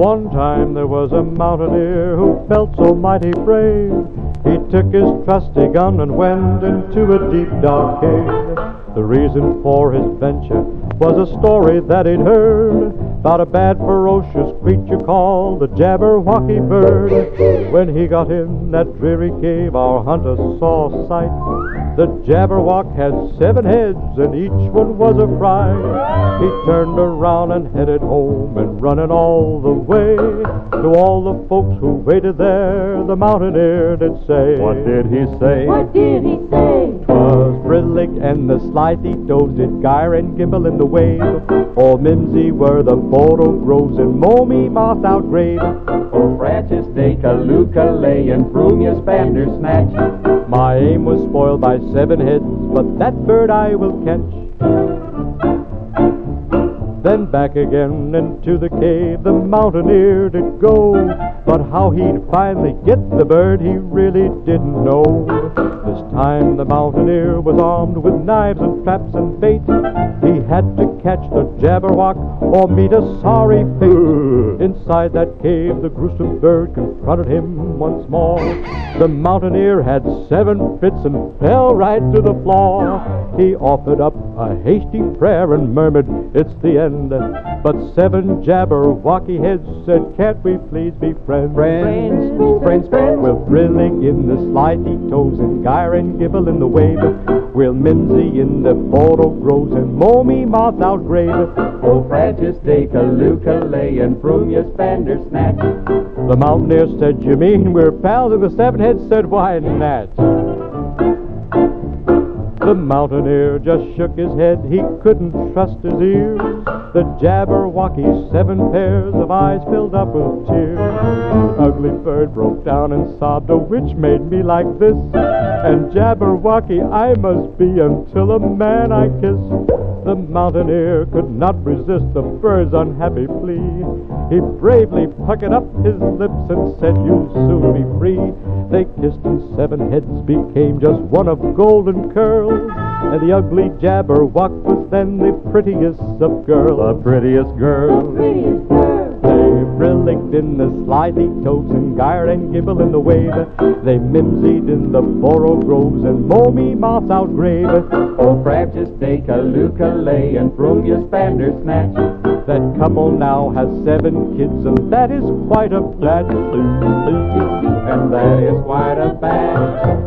One time there was a mountaineer who felt so mighty brave. He took his trusty gun and went into a deep dark cave. The reason for his venture was a story that he'd heard about a bad ferocious creature called the Jabberwocky bird. When he got in that dreary cave, our hunter saw a sight. The Jabberwock had 7 heads and each one was a fright. He turned around and headed home, and running all the way to all the folks who waited there, the Moutaineer did say. What did he say? What did he say? 'Twas Brillig and the Slightly Toes did gyre and gimble in the wave. All mimsy were the photo groves and Momy Moth outgrave. Oh, Francis, take a lay and Brumius Bandersnatch. My aim was spoiled by 7 heads, but that bird I will catch. Then back again into the cave the Mountaineer did go, but how he'd finally get the bird he really didn't know. This time the Mountaineer was armed with knives and traps and bait. He had to catch the Jabberwock or meet a sorry fate. Inside that cave the gruesome bird confronted him once more. The Mountaineer had 7 fits and fell right to the floor. He offered up a hasty prayer and murmured, "It's the end." But 7 Jabberwocky heads said, "Can't we please be friends?" Friends. We'll Brillig in the Slightly Toes and gyre and gibble in the wave. We'll mimsy in the photo groves and Momy Moth outgrave. Oh, Francis, take a lay and Brumius Bandersnatch. The Mountaineer said, "You mean we're pals?" And the 7 heads said, "Why not?" The Mountaineer just shook his head, he couldn't trust his ears. The Jabberwocky's 7 pairs of eyes filled up with tears. The ugly bird broke down and sobbed, "A witch made me like this, and Jabberwocky I must be until a man I kiss." The Mountaineer could not resist the bird's unhappy plea. He bravely puckered up his lips and said, "You'll soon be free." They kissed and 7 heads became just one of golden curls, and the ugly Jabberwock was then the prettiest of girls. The prettiest girl. Prettiest girl. They Brilligged in the Slightly Toes and gyre and gimble in the wave. They mimsied in the furrow groves and Momy Moth outgrave. Oh, Francis, take a lay and Brumius Bandersnatch. That couple now has 7 kids, and that is quite a batch. And that is quite a batch.